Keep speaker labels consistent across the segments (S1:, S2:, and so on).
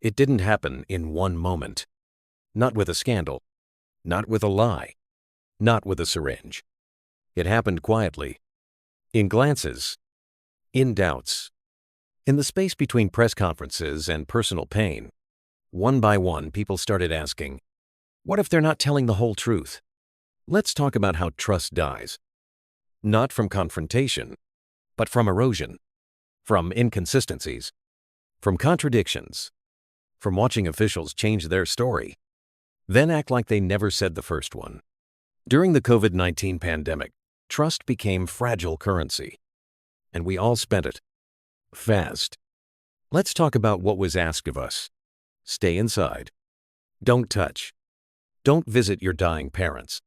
S1: It didn't happen in one moment. Not with a scandal. Not with a lie. Not with a syringe. It happened quietly. In glances. In doubts. In the space between press conferences and personal pain. One by one, people started asking, what if they're not telling the whole truth? Let's talk about how trust dies. Not from confrontation, but from erosion. From inconsistencies. From contradictions. From watching officials change their story, then act like they never said the first one. During the COVID-19 pandemic, trust became fragile currency, and we all spent it. Fast. Let's talk about what was asked of us. Stay inside. Don't touch. Don't visit your dying parents.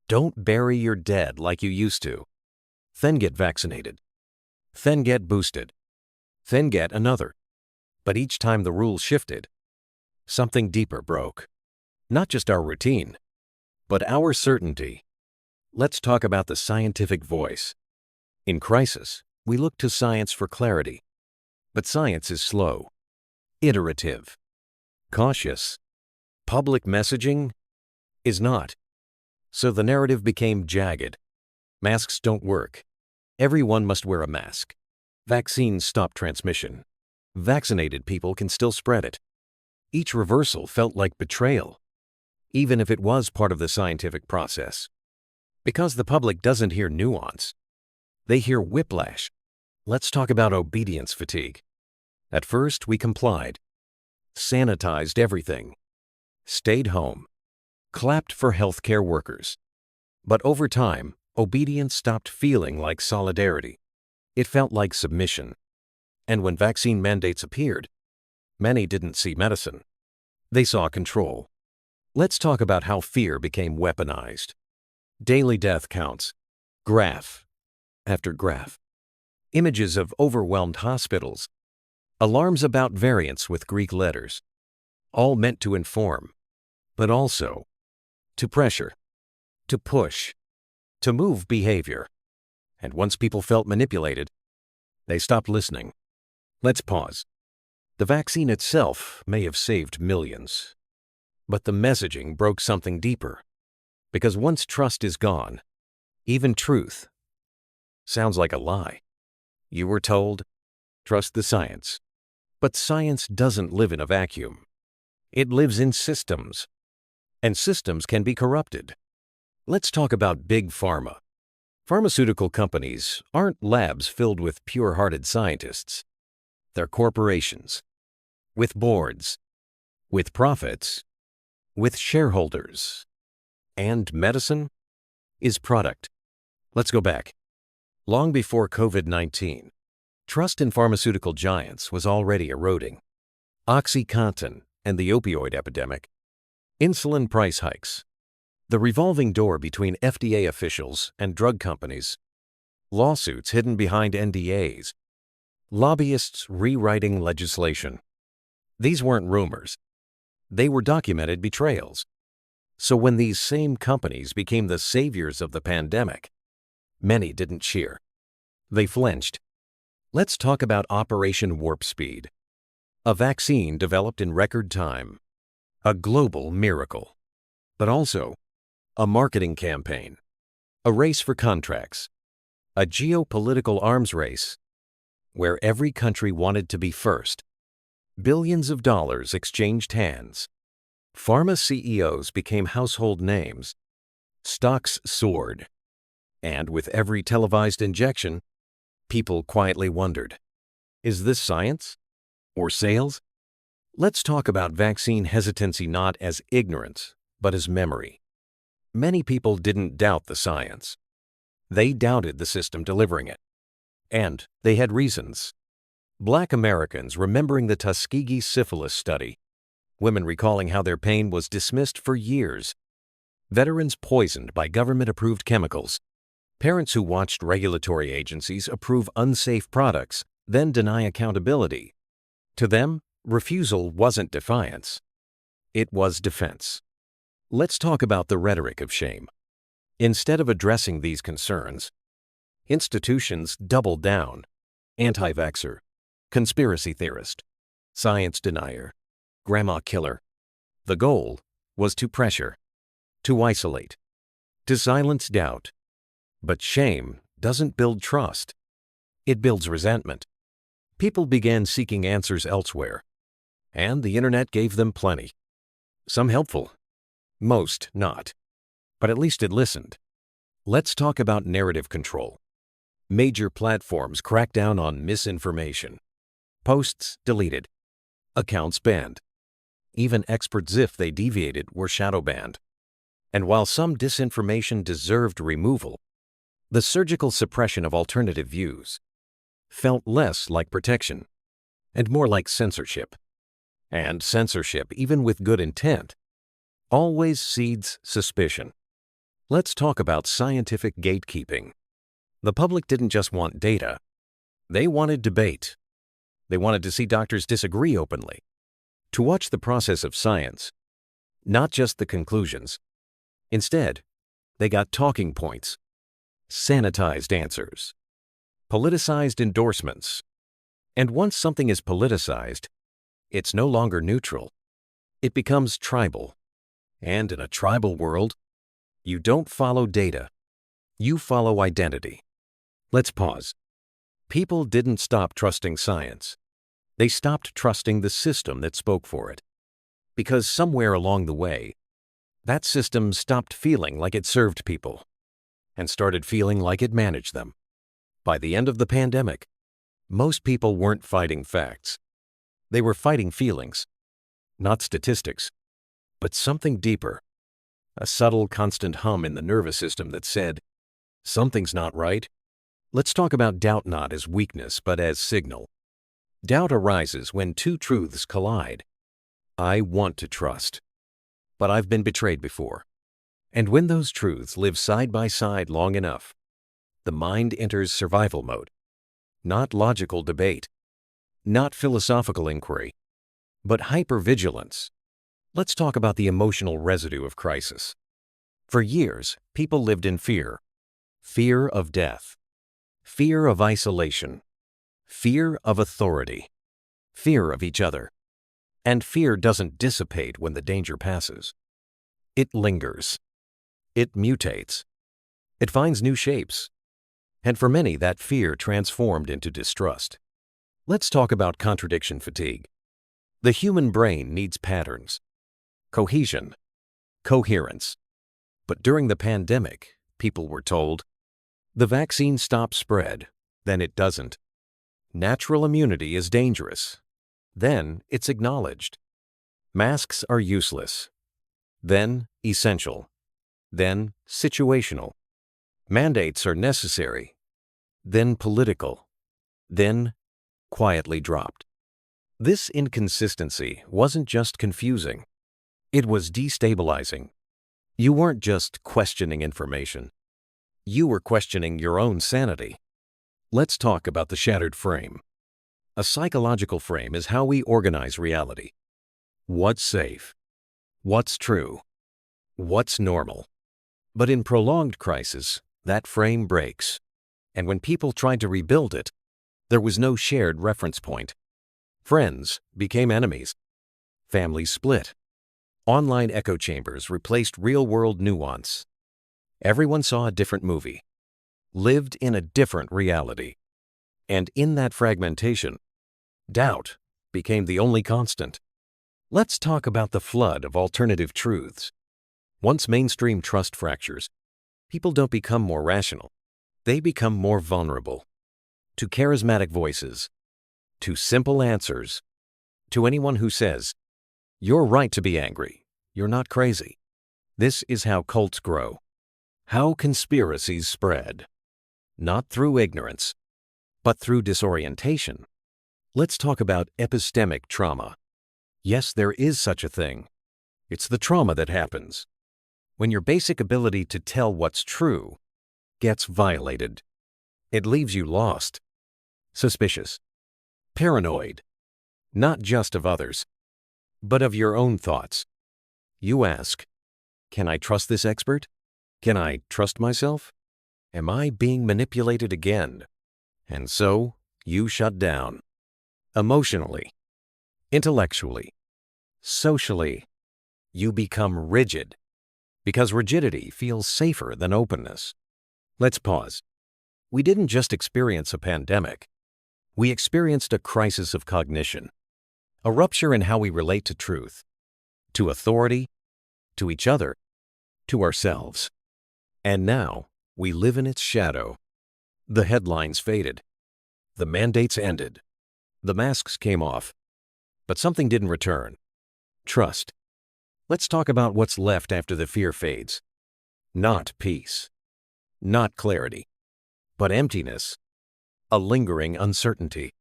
S1: Don't bury your dead like you used to. Then get vaccinated. Then get boosted. Then get another. But each time the rules shifted, something deeper broke. Not just our routine, but our certainty. Let's talk about the scientific voice. In crisis, we look to science for clarity. But science is slow, iterative, cautious. Public messaging is not. So the narrative became jagged. Masks don't work. Everyone must wear a mask. Vaccines stop transmission. Vaccinated people can still spread it. Each reversal felt like betrayal, even if it was part of the scientific process. Because the public doesn't hear nuance. They hear whiplash. Let's talk about obedience fatigue. At first, we complied, sanitized everything, stayed home, clapped for healthcare workers. But over time, obedience stopped feeling like solidarity. It felt like submission. And when vaccine mandates appeared, many didn't see medicine. They saw control. Let's talk about how fear became weaponized. Daily death counts. Graph after graph. Images of overwhelmed hospitals. Alarms about variants with Greek letters. All meant to inform, but also to pressure, to push, to move behavior. And once people felt manipulated, they stopped listening. Let's pause. The vaccine itself may have saved millions, but the messaging broke something deeper. Because once trust is gone, even truth sounds like a lie. You were told, trust the science. But science doesn't live in a vacuum. It lives in systems, and systems can be corrupted. Let's talk about big pharma. Pharmaceutical companies aren't labs filled with pure-hearted scientists. They're corporations, with boards, with profits, with shareholders. And medicine is product. Let's go back. Long before COVID-19, trust in pharmaceutical giants was already eroding. OxyContin and the opioid epidemic, insulin price hikes, the revolving door between FDA officials and drug companies, lawsuits hidden behind NDAs, lobbyists rewriting legislation. These weren't rumors. They were documented betrayals. So when these same companies became the saviors of the pandemic, many didn't cheer. They flinched. Let's talk about Operation Warp Speed. A vaccine developed in record time. A global miracle. But also a marketing campaign. A race for contracts. A geopolitical arms race where every country wanted to be first. Billions of dollars exchanged hands. Pharma CEOs became household names. Stocks soared. And with every televised injection, people quietly wondered, is this science or sales? Let's talk about vaccine hesitancy not as ignorance, but as memory. Many people didn't doubt the science. They doubted the system delivering it. And they had reasons. Black Americans remembering the Tuskegee syphilis study. Women recalling how their pain was dismissed for years. Veterans poisoned by government-approved chemicals. Parents who watched regulatory agencies approve unsafe products, then deny accountability. To them, refusal wasn't defiance. It was defense. Let's talk about the rhetoric of shame. Instead of addressing these concerns, institutions doubled down. Anti-vaxxer, conspiracy theorist, science denier, grandma killer. The goal was to pressure, to isolate, to silence doubt. But shame doesn't build trust. It builds resentment. People began seeking answers elsewhere, and the internet gave them plenty. Some helpful, most not. But at least it listened. Let's talk about narrative control. Major platforms crack down on misinformation. Posts deleted. Accounts banned. Even experts, if they deviated, were shadow banned. And while some disinformation deserved removal, the surgical suppression of alternative views felt less like protection and more like censorship. And censorship, even with good intent, always seeds suspicion. Let's talk about scientific gatekeeping. The public didn't just want data. They wanted debate. They wanted to see doctors disagree openly, to watch the process of science, not just the conclusions. Instead, they got talking points, sanitized answers, politicized endorsements. And once something is politicized, it's no longer neutral. It becomes tribal. And in a tribal world, you don't follow data. You follow identity. Let's pause. People didn't stop trusting science. They stopped trusting the system that spoke for it. Because somewhere along the way, that system stopped feeling like it served people and started feeling like it managed them. By the end of the pandemic, most people weren't fighting facts. They were fighting feelings, not statistics, but something deeper. A subtle, constant hum in the nervous system that said, something's not right. Let's talk about doubt not as weakness, but as signal. Doubt arises when two truths collide. I want to trust, but I've been betrayed before. And when those truths live side by side long enough, the mind enters survival mode. Not logical debate, not philosophical inquiry, but hypervigilance. Let's talk about the emotional residue of crisis. For years, people lived in fear. Fear of death. Fear of isolation. Fear of authority. Fear of each other. And fear doesn't dissipate when the danger passes. It lingers. It mutates. It finds new shapes. And for many, that fear transformed into distrust. Let's talk about contradiction fatigue. The human brain needs patterns, cohesion, coherence. But during the pandemic, people were told, the vaccine stops spread, then it doesn't. Natural immunity is dangerous, then it's acknowledged. Masks are useless, then essential, then situational. Mandates are necessary, then political, then quietly dropped. This inconsistency wasn't just confusing, it was destabilizing. You weren't just questioning information, you were questioning your own sanity. Let's talk about the shattered frame. A psychological frame is how we organize reality. What's safe? What's true? What's normal? But in prolonged crisis, that frame breaks. And when people tried to rebuild it, there was no shared reference point. Friends became enemies. Families split. Online echo chambers replaced real-world nuance. Everyone saw a different movie, lived in a different reality. And in that fragmentation, doubt became the only constant. Let's talk about the flood of alternative truths. Once mainstream trust fractures, people don't become more rational. They become more vulnerable to charismatic voices, to simple answers, to anyone who says, you're right to be angry, you're not crazy. This is how cults grow, how conspiracies spread, not through ignorance, but through disorientation. Let's talk about epistemic trauma. Yes, there is such a thing. It's the trauma that happens when your basic ability to tell what's true gets violated. It leaves you lost, suspicious, paranoid, not just of others, but of your own thoughts. You ask, can I trust this expert? Can I trust myself? Am I being manipulated again? And so, you shut down. Emotionally, intellectually, Socially, you become rigid because rigidity feels safer than openness. Let's pause. We didn't just experience a pandemic. We experienced a crisis of cognition, a rupture in how we relate to truth, to authority, to each other, to ourselves. And now, we live in its shadow. The headlines faded. The mandates ended. The masks came off. But something didn't return. Trust. Let's talk about what's left after the fear fades. Not peace. Not clarity. But emptiness. A lingering uncertainty.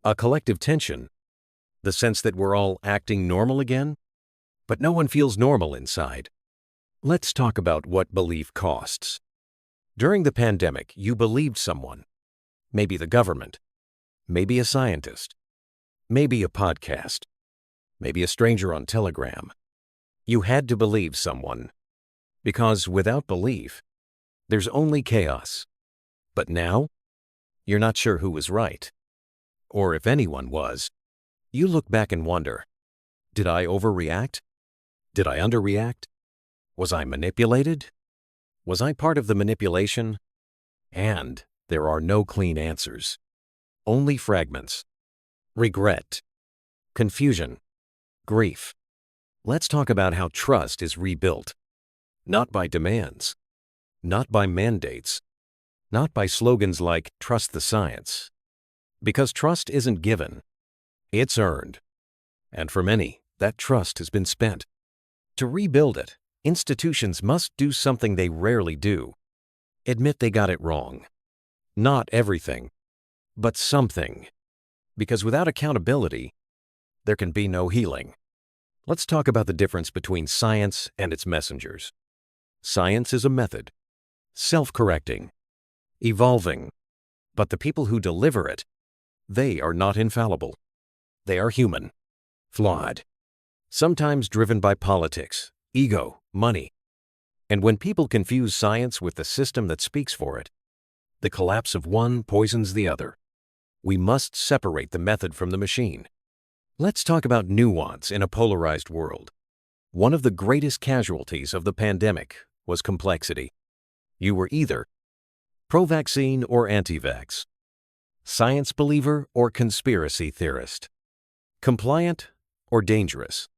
S1: A collective tension. The sense that we're all acting normal again, but no one feels normal inside. Let's talk about what belief costs. During the pandemic, you believed someone. Maybe the government. Maybe a scientist. Maybe a podcast. Maybe a stranger on Telegram. You had to believe someone. Because without belief, there's only chaos. But now, you're not sure who was right. Or if anyone was. You look back and wonder, did I overreact? Did I underreact? Was I manipulated? Was I part of the manipulation? And there are no clean answers. Only fragments. Regret. Confusion. Grief. Let's talk about how trust is rebuilt. Not by demands. Not by mandates. Not by slogans like, "Trust the science." Because trust isn't given. It's earned. And for many, that trust has been spent. To rebuild it, institutions must do something they rarely do. Admit they got it wrong. Not everything, but something. Because without accountability, there can be no healing. Let's talk about the difference between science and its messengers. Science is a method, self-correcting, evolving. But the people who deliver it, they are not infallible. They are human, flawed, sometimes driven by politics, ego, money. And when people confuse science with the system that speaks for it, the collapse of one poisons the other. We must separate the method from the machine. Let's talk about nuance in a polarized world. One of the greatest casualties of the pandemic was complexity. You were either pro-vaccine or anti-vax, science believer or conspiracy theorist, compliant or dangerous.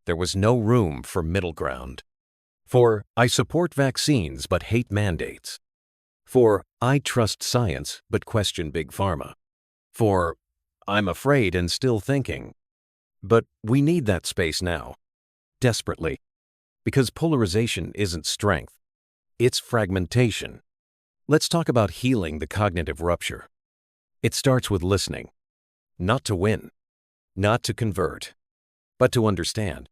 S1: There was no room for middle ground. For I support vaccines but hate mandates. For I trust science but question big pharma. For I'm afraid and still thinking. But we need that space now, desperately, because polarization isn't strength, it's fragmentation. Let's talk about healing the cognitive rupture. It starts with listening, not to win, not to convert, but to understand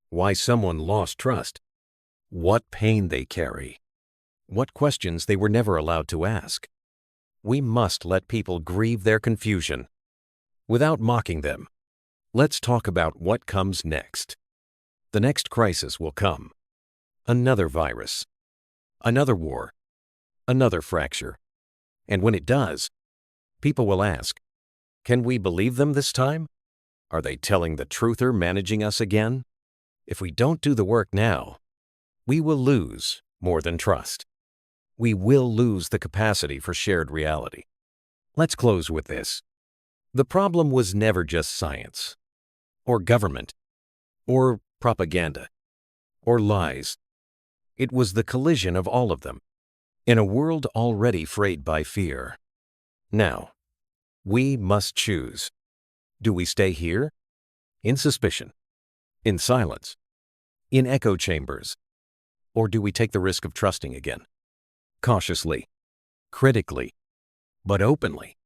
S1: why someone lost trust, what pain they carry, what questions they were never allowed to ask. We must let people grieve their confusion without mocking them. Let's talk about what comes next. The next crisis will come. Another virus, another war, another fracture. And when it does, people will ask, can we believe them this time? Are they telling the truth or managing us again? If we don't do the work now, we will lose more than trust. We will lose the capacity for shared reality. Let's close with this. The problem was never just science, or government, or propaganda, or lies. It was the collision of all of them, in a world already frayed by fear. Now, we must choose. Do we stay here? In suspicion? In silence? In echo chambers? Or do we take the risk of trusting again? Cautiously, critically, but openly.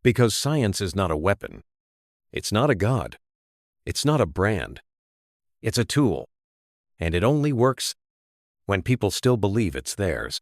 S1: Because science is not a weapon. It's not a god. It's not a brand. It's a tool. And it only works when people still believe it's theirs.